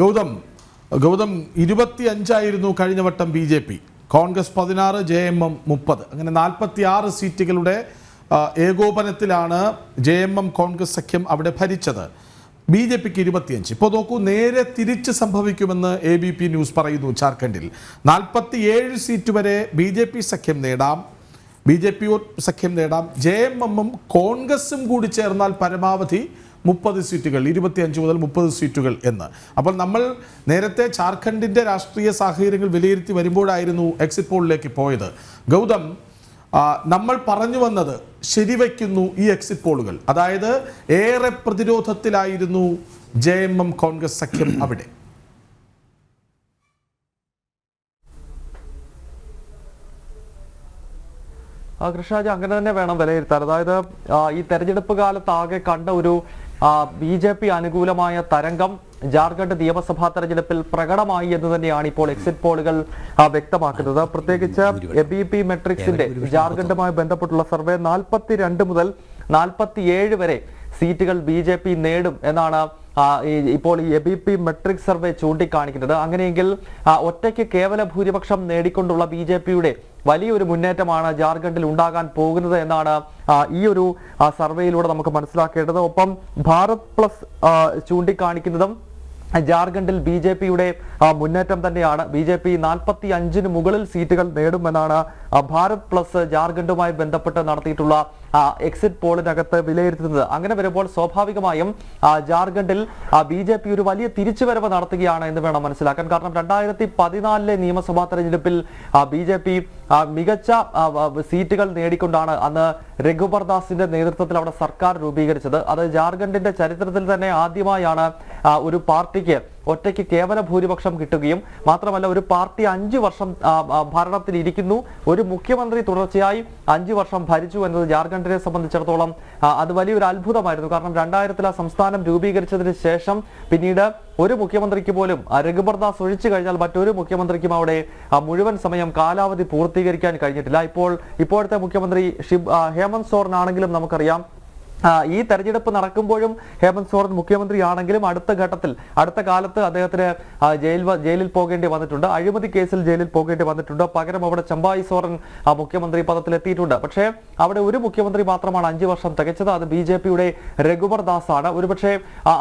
ഗൗതം 25 കഴിഞ്ഞ വട്ടം BJP, Congress 16, JMM 30, അങ്ങനെ 46 സീറ്റുകളുടെ ഏകോപനത്തിലാണ് JMM കോൺഗ്രസ് സഖ്യം അവിടെ ഭരിച്ചത്. BJPക്ക് 25. ഇപ്പോൾ നോക്കൂ, നേരെ തിരിച്ച് സംഭവിക്കുമെന്ന് ABP ന്യൂസ് പറയുന്നു. ജാർഖണ്ഡിൽ 47 സീറ്റ് വരെ BJP സഖ്യം നേടാം. JMM കോൺഗ്രസും കൂടി ചേർന്നാൽ പരമാവധി 30 സീറ്റുകൾ, 25 മുതൽ 30 സീറ്റുകൾ എന്ന്. അപ്പോൾ നമ്മൾ നേരത്തെ ജാർഖണ്ഡിൻ്റെ രാഷ്ട്രീയ സാഹചര്യങ്ങൾ വിലയിരുത്തി വരുമ്പോഴായിരുന്നു എക്സിറ്റ് പോളിലേക്ക് പോയത്. ഗൗതം, നമ്മൾ പറഞ്ഞു വന്നത് ശരിവയ്ക്കുന്നു ഈ എക്സിറ്റ് പോളുകൾ. അതായത് ഏറെ പ്രതിരോധത്തിലായിരുന്നു JMM കോൺഗ്രസ് സഖ്യം അവിടെ. കൃഷ്ണരാജ്, അങ്ങനെ തന്നെ വേണം വിലയിരുത്താൻ. അതായത് ഈ തെരഞ്ഞെടുപ്പ് കാലത്ത് ആകെ കണ്ട ഒരു BJP അനുകൂലമായ തരംഗം ജാർഖണ്ഡ് നിയമസഭാ തെരഞ്ഞെടുപ്പിൽ പ്രകടമായി എന്ന് തന്നെയാണ് ഇപ്പോൾ എക്സിറ്റ് പോളുകൾ വ്യക്തമാക്കുന്നത്. പ്രത്യേകിച്ച് ABP മെട്രിക്സിന്റെ ജാർഖണ്ഡുമായി ബന്ധപ്പെട്ടുള്ള സർവേ 42 മുതൽ 47 വരെ സീറ്റുകൾ BJP നേടും എന്നാണ് ഇപ്പോൾ ഈ ABP മെട്രിക്സ് സർവേ ചൂണ്ടിക്കാണിക്കുന്നത്. അങ്ങനെയെങ്കിൽ ഒറ്റയ്ക്ക് കേവല ഭൂരിപക്ഷം നേടിക്കൊണ്ടുള്ള BJPയുടെ വലിയൊരു മുന്നേറ്റമാണ് ജാർഖണ്ഡിൽ ഉണ്ടാകാൻ പോകുന്നത് എന്നാണ് ഈ ഒരു സർവേയിലൂടെ നമുക്ക് മനസ്സിലാക്കേണ്ടത്. ഒപ്പം ഭാരത് പ്ലസ് ചൂണ്ടിക്കാണിക്കുന്നതും ജാർഖണ്ഡിൽ BJPയുടെ മുന്നേറ്റം തന്നെയാണ്. BJP 45-ന് മുകളിൽ സീറ്റുകൾ നേടുമെന്നാണ് ഭാരത് പ്ലസ് ജാർഖണ്ഡുമായി ബന്ധപ്പെട്ട് നടത്തിയിട്ടുള്ള എക്സിറ്റ് പോളിനകത്ത് വിലയിരുത്തുന്നത്. അങ്ങനെ വരുമ്പോൾ സ്വാഭാവികമായും ജാർഖണ്ഡിൽ BJP ഒരു വലിയ തിരിച്ചുവരവ് നടത്തുകയാണ് എന്ന് വേണം മനസ്സിലാക്കാൻ. കാരണം 2014 നിയമസഭാ തെരഞ്ഞെടുപ്പിൽ BJP മികച്ച സീറ്റുകൾ നേടിക്കൊണ്ടാണ് അന്ന് രഘുബർ ദാസിന്റെ നേതൃത്വത്തിൽ അവിടെ സർക്കാർ രൂപീകരിച്ചത്. അത് ജാർഖണ്ഡിന്റെ ചരിത്രത്തിൽ തന്നെ ആദ്യമായാണ് ഒരു പാർട്ടിക്ക് ഒറ്റയ്ക്ക് കേവല ഭൂരിപക്ഷം കിട്ടുകയും മാത്രമല്ല ഒരു പാർട്ടി 5 വർഷം ഭരണത്തിൽ ഇരിക്കുന്നു, ഒരു മുഖ്യമന്ത്രി തുടർച്ചയായി 5 വർഷം ഭരിച്ചു എന്നത് ജാർഖണ്ഡിനെ സംബന്ധിച്ചിടത്തോളം അത് വലിയൊരു അത്ഭുതമായിരുന്നു. കാരണം 2000 സംസ്ഥാനം രൂപീകരിച്ചതിന് ശേഷം പിന്നീട് ഒരു മുഖ്യമന്ത്രിക്ക് പോലും രഘുബർ ദാസ് ഒഴിച്ചു കഴിഞ്ഞാൽ മറ്റൊരു മുഖ്യമന്ത്രിക്കും അവിടെ മുഴുവൻ സമയം കാലാവധി പൂർത്തീകരിക്കാൻ കഴിഞ്ഞിട്ടില്ല. ഇപ്പോഴത്തെ മുഖ്യമന്ത്രി ഹേമന്ത് സോറൻ ആണെങ്കിലും നമുക്കറിയാം ഈ തെരഞ്ഞെടുപ്പ് നടക്കുമ്പോഴും ഹേമന്ത് സോറൻ മുഖ്യമന്ത്രിയാണെങ്കിലും അടുത്ത കാലത്ത് അദ്ദേഹത്തിന് ജയിലിൽ പോകേണ്ടി വന്നിട്ടുണ്ട്. അഴിമതി കേസിൽ ജയിലിൽ പോകേണ്ടി വന്നിട്ടുണ്ട്. പകരം അവിടെ ചമ്പായി സോറൻ മുഖ്യമന്ത്രി പദത്തിലെത്തിയിട്ടുണ്ട്. പക്ഷേ അവിടെ ഒരു മുഖ്യമന്ത്രി മാത്രമാണ് 5 വർഷം തികച്ചത്. അത് BJPയുടെ രഘുബർ ദാസ് ആണ്. ഒരുപക്ഷെ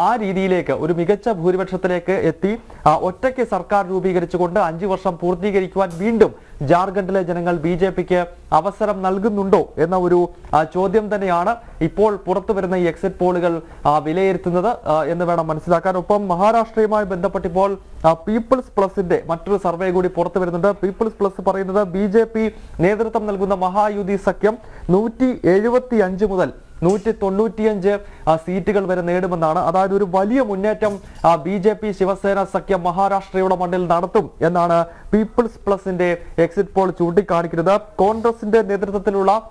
ആ രീതിയിലേക്ക് ഒരു മികച്ച ഭൂരിപക്ഷത്തിലേക്ക് എത്തി ഒറ്റയ്ക്ക് സർക്കാർ രൂപീകരിച്ചുകൊണ്ട് 5 വർഷം പൂർത്തീകരിക്കുവാൻ വീണ്ടും ജാർഖണ്ഡിലെ ജനങ്ങൾ BJPക്ക് അവസരം നൽകുന്നുണ്ടോ എന്ന ഒരു ചോദ്യം തന്നെയാണ് ഇപ്പോൾ പുറത്തു വരുന്ന ഈ എക്സിറ്റ് പോളുകൾ വിലയിരുത്തുന്നത് എന്ന് വേണം മനസ്സിലാക്കാൻ. ഒപ്പം മഹാരാഷ്ട്രയുമായി ബന്ധപ്പെട്ടിപ്പോൾ പീപ്പിൾസ് പ്ലസിന്റെ മറ്റൊരു സർവേ കൂടി പുറത്തു വരുന്നുണ്ട്. പീപ്പിൾസ് പ്ലസ് പറയുന്നത് BJP നേതൃത്വം നൽകുന്ന മഹായുതി സഖ്യം 175 മുതൽ 195 സീറ്റുകൾ വരെ നേടുമെന്നാണ്. അതായത് ഒരു വലിയ മുന്നേറ്റം BJP ശിവസേന സഖ്യം മഹാരാഷ്ട്രയുടെ മണ്ണിൽ നടത്തും എന്നാണ് പീപ്പിൾസ് പ്ലസിന്റെ എക്സിറ്റ് പോൾ ചൂണ്ടിക്കാണിക്കുന്നത്. കോൺഗ്രസിന്റെ നേതൃത്വത്തിലുള്ള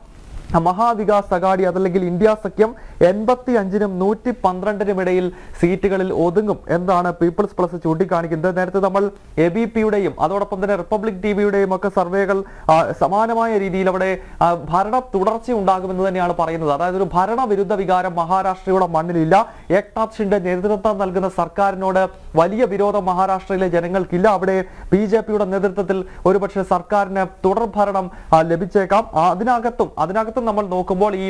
മഹാവികാസ് അഘാടി അതല്ലെങ്കിൽ ഇന്ത്യ സഖ്യം 85-നും 112-നും ഇടയിൽ സീറ്റുകളിൽ ഒതുങ്ങും എന്നാണ് പീപ്പിൾസ് പ്ലസ് ചൂണ്ടിക്കാണിക്കുന്നത്. നേരത്തെ നമ്മൾ ABPയുടെയും അതോടൊപ്പം തന്നെ റിപ്പബ്ലിക് TVയുടെയും ഒക്കെ സർവേകൾ സമാനമായ രീതിയിൽ അവിടെ ഭരണ തുടർച്ച ഉണ്ടാകുമെന്ന് തന്നെയാണ് പറയുന്നത്. അതായത് ഒരു ഭരണവിരുദ്ധ വികാരം മഹാരാഷ്ട്രയുടെ മണ്ണിലില്ല. ഏക്നാഥ് ഷിൻഡെ നേതൃത്വം നൽകുന്ന സർക്കാരിനോട് വലിയ വിരോധം മഹാരാഷ്ട്രയിലെ ജനങ്ങൾക്കില്ല. അവിടെ BJPയുടെ നേതൃത്വത്തിൽ ഒരുപക്ഷെ സർക്കാരിന് തുടർഭരണം ലഭിച്ചേക്കാം. അതിനകത്തും നമ്മൾ നോക്കുമ്പോൾ ഈ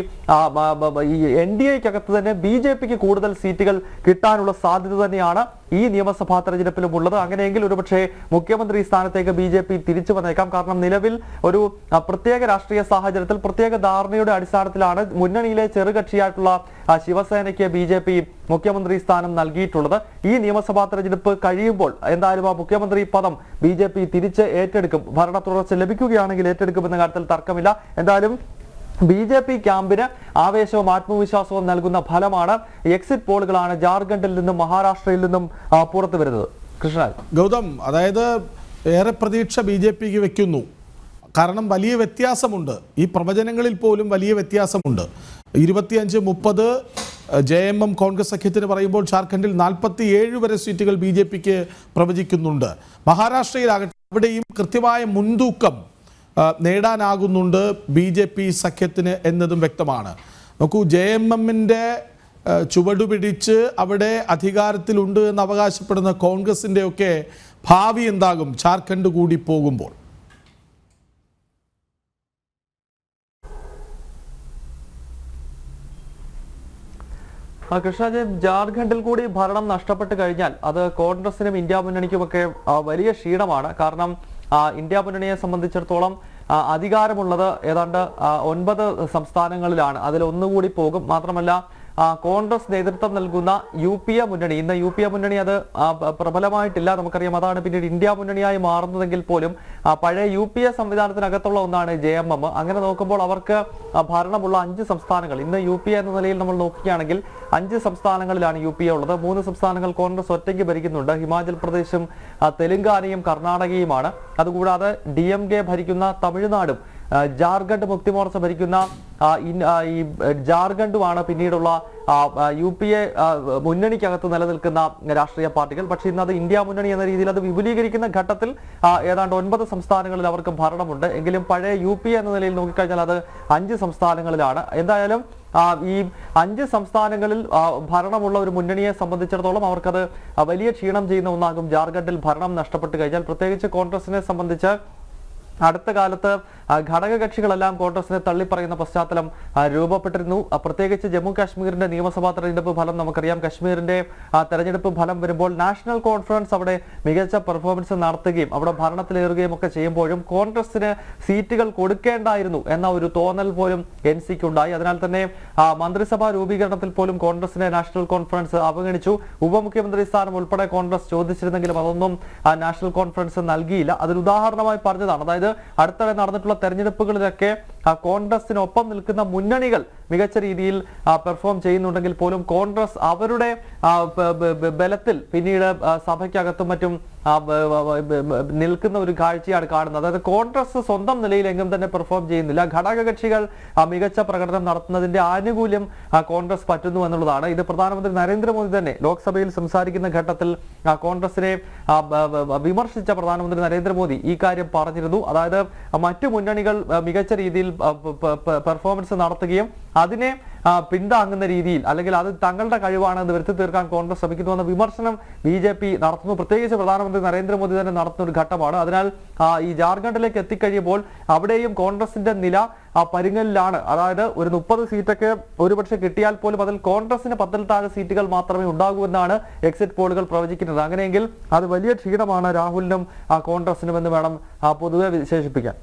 NDAക്കകത്ത് തന്നെ BJPക്ക് കൂടുതൽ സീറ്റുകൾ കിട്ടാനുള്ള സാധ്യത തന്നെയാണ് ഈ നിയമസഭാ തെരഞ്ഞെടുപ്പിലും ഉള്ളത്. അങ്ങനെയെങ്കിൽ ഒരുപക്ഷെ മുഖ്യമന്ത്രി സ്ഥാനത്തേക്ക് BJP തിരിച്ചു വന്നേക്കാം. കാരണം നിലവിൽ ഒരു പ്രത്യേക രാഷ്ട്രീയ സാഹചര്യത്തിൽ പ്രത്യേക ധാരണയുടെ അടിസ്ഥാനത്തിലാണ് മുന്നണിയിലെ ചെറുകക്ഷിയായിട്ടുള്ള ശിവസേനയ്ക്ക് BJP മുഖ്യമന്ത്രി സ്ഥാനം നൽകിയിട്ടുള്ളത്. ഈ നിയമസഭാ തെരഞ്ഞെടുപ്പ് കഴിയുമ്പോൾ എന്തായാലും ആ മുഖ്യമന്ത്രി പദം BJP തിരിച്ച് ഏറ്റെടുക്കും. ഭരണ തുടർച്ച ലഭിക്കുകയാണെങ്കിൽ ഏറ്റെടുക്കുമെന്ന കാര്യത്തിൽ തർക്കമില്ല. എന്തായാലും BJP ക്യാമ്പിന് ആവേശവും ആത്മവിശ്വാസവും നൽകുന്ന ഫലമാണ് എക്സിറ്റ് പോളുകളാണ് ജാർഖണ്ഡിൽ നിന്നും മഹാരാഷ്ട്രയിൽ നിന്നും പുറത്തു വരുന്നത്. കൃഷ്ണരാജ്, ഗൗതം, അതായത് ഏറെ പ്രതീക്ഷ BJPക്ക് വെക്കുന്നു. കാരണം വലിയ വ്യത്യാസമുണ്ട്, ഈ പ്രവചനങ്ങളിൽ പോലും വലിയ വ്യത്യാസമുണ്ട്. 25-30 JMM കോൺഗ്രസ് സഖ്യത്തിന് പറയുമ്പോൾ ജാർഖണ്ഡിൽ 47 വരെ സീറ്റുകൾ BJPക്ക് പ്രവചിക്കുന്നുണ്ട്. മഹാരാഷ്ട്രയിലാകട്ടെ അവിടെയും കൃത്യമായ മുൻതൂക്കം നേടാനാകുന്നുണ്ട് BJP സഖ്യത്തിന് എന്നതും വ്യക്തമാണ്. നോക്കൂ, JMMൻ്റെ ചുവടുപിടിച്ച് അവിടെ അധികാരത്തിലുണ്ട് എന്ന് അവകാശപ്പെടുന്ന കോൺഗ്രസിൻ്റെയൊക്കെ ഭാവി എന്താകും ജാർഖണ്ഡ് കൂടി പോകുമ്പോൾ? കൃഷ്ണജി, ജാർഖണ്ഡിൽ കൂടി ഭരണം നഷ്ടപ്പെട്ട് കഴിഞ്ഞാൽ അത് കോൺഗ്രസിനും ഇന്ത്യ മുന്നണിക്കുമൊക്കെ വലിയ ക്ഷീണമാണ്. കാരണം ഇന്ത്യ മുന്നണിയെ സംബന്ധിച്ചിടത്തോളം അധികാരമുള്ളത് ഏതാണ്ട് 9 സംസ്ഥാനങ്ങളിലാണ്. അതിൽ ഒന്നുകൂടി പോകും. മാത്രമല്ല കോൺഗ്രസ് നേതൃത്വം നൽകുന്ന UPA മുന്നണി, ഇന്ന് UPA മുന്നണി അത് പ്രബലമായിട്ടില്ല, നമുക്കറിയാം. അതാണ് പിന്നീട് ഇന്ത്യ മുന്നണിയായി മാറുന്നതെങ്കിൽ പോലും പഴയ UPA സംവിധാനത്തിനകത്തുള്ള ഒന്നാണ് JMM. അങ്ങനെ നോക്കുമ്പോൾ അവർക്ക് ഭരണമുള്ള 5 സംസ്ഥാനങ്ങൾ, ഇന്ന് UPA എന്ന നിലയിൽ നമ്മൾ നോക്കുകയാണെങ്കിൽ 5 സംസ്ഥാനങ്ങളിലാണ് UPA ഉള്ളത്. 3 സംസ്ഥാനങ്ങൾ കോൺഗ്രസ് ഒറ്റയ്ക്ക് ഭരിക്കുന്നുണ്ട്. ഹിമാചൽ പ്രദേശും തെലങ്കാനയും കർണാടകയുമാണ്. അതുകൂടാതെ DMK ഭരിക്കുന്ന തമിഴ്നാടും ജാർഖണ്ഡ് മുക്തിമോർച്ച ഭരിക്കുന്ന ഈ ജാർഖണ്ഡുമാണ് പിന്നീടുള്ള UPA മുന്നണിക്കകത്ത് നിലനിൽക്കുന്ന രാഷ്ട്രീയ പാർട്ടികൾ. പക്ഷേ ഇന്ന് അത് ഇന്ത്യ മുന്നണി എന്ന രീതിയിൽ അത് വിപുലീകരിക്കുന്ന ഘട്ടത്തിൽ ഏതാണ്ട് 9 സംസ്ഥാനങ്ങളിൽ അവർക്ക് ഭരണമുണ്ട്. എങ്കിലും പഴയ UPA എന്ന നിലയിൽ നോക്കിക്കഴിഞ്ഞാൽ അത് 5 സംസ്ഥാനങ്ങളിലാണ്. എന്തായാലും ഈ 5 സംസ്ഥാനങ്ങളിൽ ഭരണമുള്ള ഒരു മുന്നണിയെ സംബന്ധിച്ചിടത്തോളം അവർക്കത് വലിയ ക്ഷീണം ചെയ്യുന്ന ഒന്നാകും ജാർഖണ്ഡിൽ ഭരണം നഷ്ടപ്പെട്ട് കഴിഞ്ഞാൽ. പ്രത്യേകിച്ച് കോൺഗ്രസിനെ സംബന്ധിച്ച് അടുത്ത കാലത്ത് ഘടകകക്ഷികളെല്ലാം കോൺഗ്രസിനെ തള്ളിപ്പറയുന്ന പശ്ചാത്തലം രൂപപ്പെട്ടിരുന്നു. പ്രത്യേകിച്ച് ജമ്മു കാശ്മീരിന്റെ നിയമസഭാ തെരഞ്ഞെടുപ്പ് ഫലം നമുക്കറിയാം. കശ്മീരിന്റെ തെരഞ്ഞെടുപ്പ് ഫലം വരുമ്പോൾ നാഷണൽ കോൺഫറൻസ് അവിടെ മികച്ച പെർഫോമൻസ് നടത്തുകയും അവിടെ ഭരണത്തിലേറുകയും ഒക്കെ ചെയ്യുമ്പോഴും കോൺഗ്രസിന് സീറ്റുകൾ കൊടുക്കേണ്ടായിരുന്നു എന്ന ഒരു തോന്നൽ പോലും NCക്ക് ഉണ്ടായി. അതിനാൽ തന്നെ മന്ത്രിസഭാ രൂപീകരണത്തിൽ പോലും കോൺഗ്രസിനെ നാഷണൽ കോൺഫറൻസ് അവഗണിച്ചു. ഉപമുഖ്യമന്ത്രി സ്ഥാനം ഉൾപ്പെടെ കോൺഗ്രസ് ചോദിച്ചിരുന്നെങ്കിലും അതൊന്നും നാഷണൽ കോൺഫറൻസ് നൽകിയില്ല. അതിന് ഉദാഹരണമായി പറഞ്ഞതാണ്. അതായത് അടുത്തിടെ നടന്നിട്ടുള്ള തെരഞ്ഞെടുപ്പുകളിലൊക്കെ കോൺഗ്രസിനൊപ്പം നിൽക്കുന്ന മുന്നണികൾ മികച്ച രീതിയിൽ പെർഫോം ചെയ്യുന്നുണ്ടെങ്കിൽ പോലും കോൺഗ്രസ് അവരുടെ ബലത്തിൽ പിന്നീട് സഭയ്ക്കകത്തും മറ്റും നിൽക്കുന്ന ഒരു കാഴ്ചയാണ് കാണുന്നത്. അതായത് കോൺഗ്രസ് സ്വന്തം നിലയിൽ എങ്ങും തന്നെ പെർഫോം ചെയ്യുന്നില്ല. ഘടകകക്ഷികൾ മികച്ച പ്രകടനം നടത്തുന്നതിന്റെ ആനുകൂല്യം കോൺഗ്രസ് പറ്റുന്നു എന്നുള്ളതാണ്. ഇത് പ്രധാനമന്ത്രി നരേന്ദ്രമോദി തന്നെ ലോക്സഭയിൽ സംസാരിക്കുന്ന ഘട്ടത്തിൽ കോൺഗ്രസിനെ വിമർശിച്ച പ്രധാനമന്ത്രി നരേന്ദ്രമോദി ഈ കാര്യം പറഞ്ഞിരുന്നു. അതായത് മറ്റു മുന്നണികൾ മികച്ച രീതിയിൽ പെർഫോമൻസ് നടത്തുകയും അതിനെ പിന്താങ്ങുന്ന രീതിയിൽ, അല്ലെങ്കിൽ അത് തങ്ങളുടെ കഴിവാണ് എന്ന് വരുത്തി തീർക്കാൻ കോൺഗ്രസ് ശ്രമിക്കുന്നു എന്ന വിമർശനം BJP നടത്തുന്നു. പ്രത്യേകിച്ച് പ്രധാനമന്ത്രി നരേന്ദ്രമോദി തന്നെ നടത്തുന്ന ഒരു ഘട്ടമാണ്. അതിനാൽ ഈ ജാർഖണ്ഡിലേക്ക് എത്തിക്കഴിയുമ്പോൾ അവിടെയും കോൺഗ്രസിന്റെ നില പരുങ്ങലിലാണ്. അതായത് ഒരു 30 സീറ്റൊക്കെ ഒരുപക്ഷെ കിട്ടിയാൽ പോലും അതിൽ കോൺഗ്രസിന് 10-ൽ താഴെ സീറ്റുകൾ മാത്രമേ ഉണ്ടാകൂ എന്നാണ് എക്സിറ്റ് പോളുകൾ പ്രവചിക്കുന്നത്. അങ്ങനെയെങ്കിൽ അത് വലിയ ക്ഷീണമാണ് രാഹുലിനും കോൺഗ്രസിനും എന്ന് വേണം പൊതുവെ വിശേഷിപ്പിക്കാൻ.